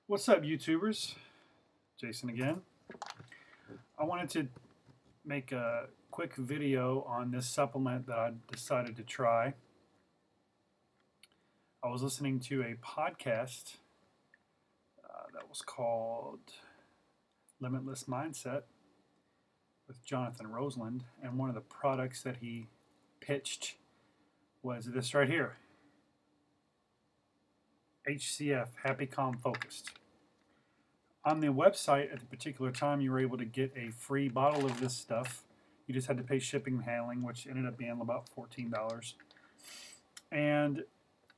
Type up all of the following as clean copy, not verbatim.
What's up, YouTubers? Jason again. I wanted to make a quick video on this supplement that I decided to try. I was listening to a podcast that was called Limitless Mindset with Jonathan Roseland, and one of the products that he pitched was this right here. H.C.F, Happy, Calm, Focused. On the website at the particular time, you were able to get a free bottle of this stuff. You just had to pay shipping and handling, which ended up being about $14. And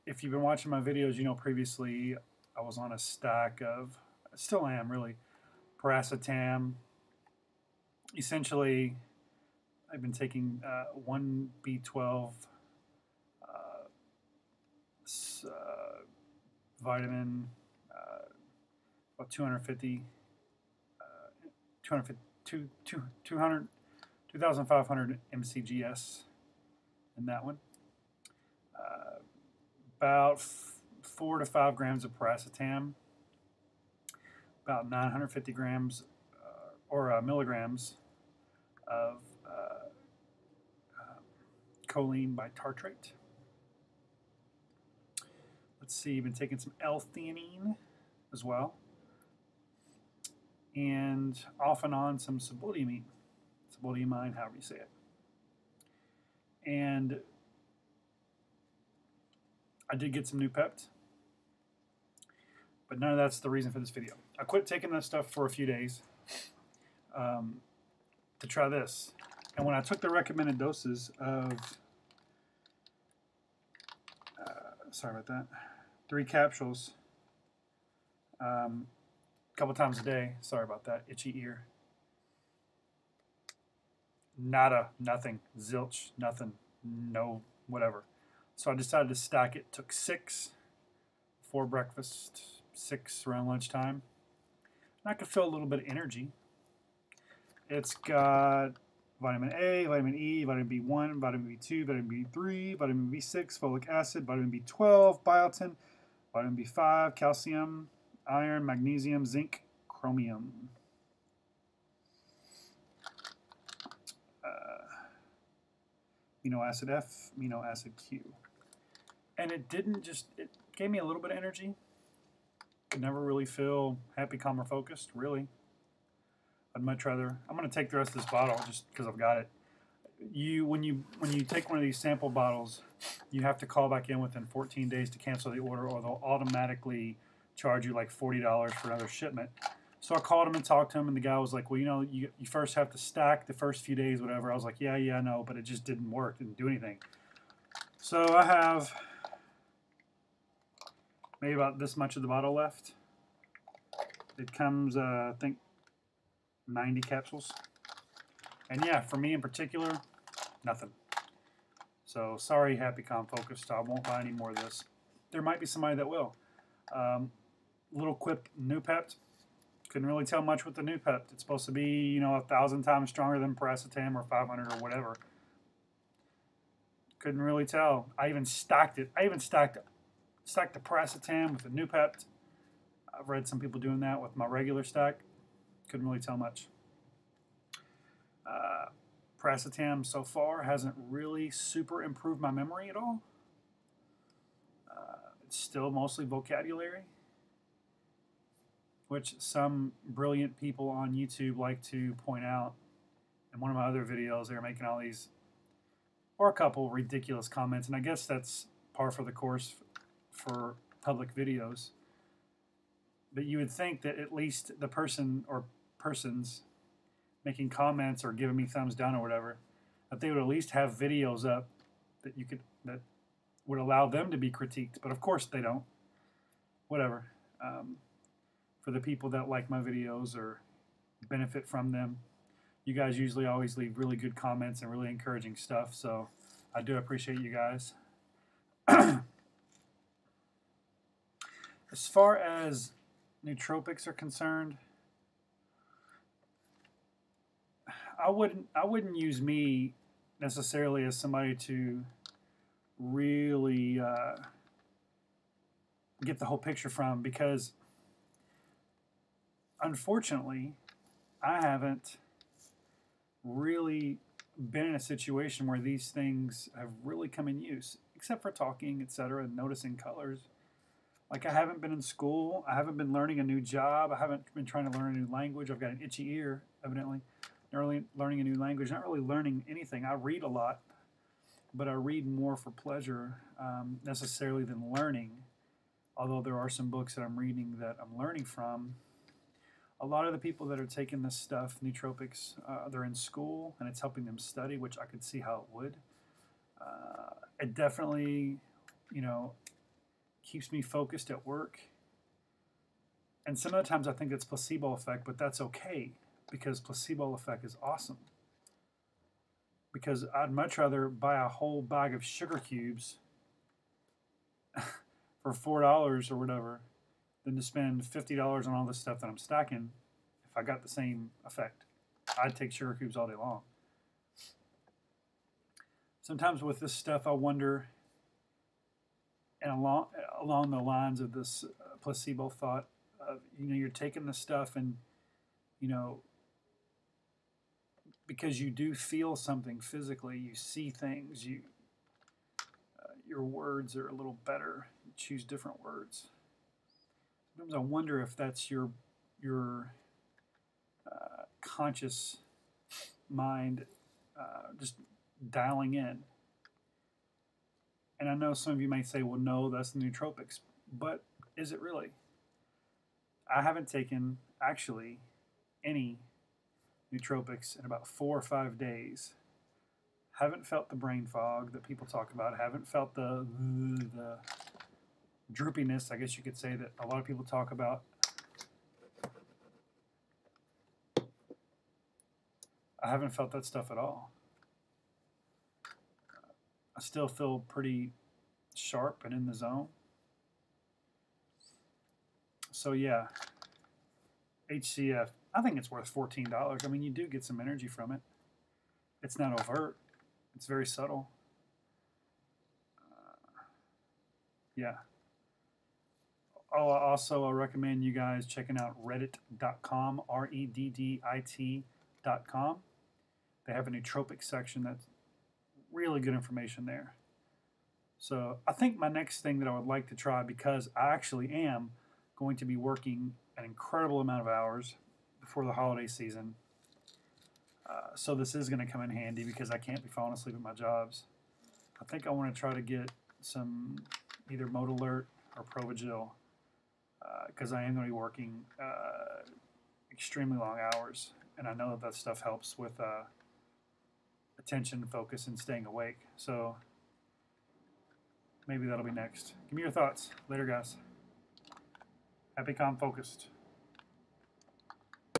if you've been watching my videos, you know previously I was on a stack of, still am really, paracetam. Essentially, I've been taking one B12 vitamin, about 2,500 mcgs in that one. About 4 to 5 grams of paracetam, about 950 grams milligrams of choline bitartrate. Let's see, you've been taking some L-theanine as well, and off and on some sibutramine, however you say it. And I did get some Nootropics, but none of that's the reason for this video. I quit taking that stuff for a few days to try this. And when I took the recommended doses of, sorry about that, 3 capsules a couple times a day, sorry about that, itchy ear. Nada, nothing, zilch, nothing, no, whatever. So I decided to stack it. Took 6 before breakfast, 6 around lunchtime. And I could feel a little bit of energy. It's got vitamin A, vitamin E, vitamin B1, vitamin B2, vitamin B3, vitamin B6, folic acid, vitamin B12, biotin, vitamin B5, calcium, iron, magnesium, zinc, chromium. Amino acid F, amino acid Q. And it didn't just, it gave me a little bit of energy. Could never really feel happy, calm, or focused, really. I'd much rather, I'm going to take the rest of this bottle just because I've got it. When you take one of these sample bottles, you have to call back in within 14 days to cancel the order, or they'll automatically charge you like $40 for another shipment. So I called him and talked to him, and the guy was like, well, you know, you first have to stack the first few days, whatever. I was like, yeah, I know, but it just didn't work, didn't do anything. So I have maybe about this much of the bottle left. It comes, I think, 90 capsules. And yeah, for me in particular, nothing. So sorry, Happy, Calm, Focused, I won't buy any more of this. There might be somebody that will. Little quip, Nootropics. Couldn't really tell much with the Nootropics. It's supposed to be, you know, 1,000 times stronger than paracetam or 500 or whatever. Couldn't really tell. I even stacked it. I even stacked the paracetam with the Nootropics. I've read some people doing that with my regular stack. Couldn't really tell much. Paracetam so far hasn't really super improved my memory at all. It's still mostly vocabulary, which some brilliant people on YouTube like to point out. In one of my other videos, they were making all these, or a couple, ridiculous comments, and I guess that's par for the course for public videos. But you would think that at least the person or persons making comments or giving me thumbs down or whatever, that they would at least have videos up that that would allow them to be critiqued. But of course they don't. Whatever. For the people that like my videos or benefit from them, you guys usually always leave really good comments and really encouraging stuff, so I do appreciate you guys. As far as nootropics are concerned, I wouldn't use me necessarily as somebody to really get the whole picture from, because unfortunately, I haven't really been in a situation where these things have really come in use, except for talking, etc., and noticing colors. Like, I haven't been in school. I haven't been learning a new job. I haven't been trying to learn a new language. I've got an itchy ear, evidently. Learning a new language, not really learning anything. I read a lot, but I read more for pleasure necessarily than learning. Although there are some books that I'm reading that I'm learning from. A lot of the people that are taking this stuff, nootropics, they're in school and it's helping them study, which I could see how it would. It definitely, you know, keeps me focused at work. And some of the times I think it's placebo effect, but that's okay because placebo effect is awesome. Because I'd much rather buy a whole bag of sugar cubes for $4 or whatever than to spend $50 on all this stuff that I'm stacking if I got the same effect. I'd take sugar cubes all day long. Sometimes with this stuff, I wonder, and along the lines of this placebo thought, you're taking this stuff and, because you do feel something physically, you see things, your words are a little better. You choose different words. Sometimes I wonder if that's your conscious mind just dialing in. And I know some of you might say, well, no, that's the nootropics. But is it really? I haven't taken, actually, any nootropics in about 4 or 5 days. Haven't felt the brain fog that people talk about. Haven't felt the droopiness, I guess you could say, that a lot of people talk about. I haven't felt that stuff at all. I still feel pretty sharp and in the zone. So yeah, H.C.F. I think it's worth $14. I mean, you do get some energy from it. It's not overt. It's very subtle. Yeah. Oh, also, I recommend you guys checking out reddit.com, reddit.com. They have a nootropic section that's really good information there. So I think my next thing that I would like to try, because I actually am going to be working an incredible amount of hours before the holiday season. So this is going to come in handy because I can't be falling asleep at my jobs. I think I want to try to get some either Mode Alert or Provigil because I am going to be working extremely long hours. And I know that stuff helps with attention, focus, and staying awake. So maybe that'll be next. Give me your thoughts. Later, guys. Happy, calm, focused.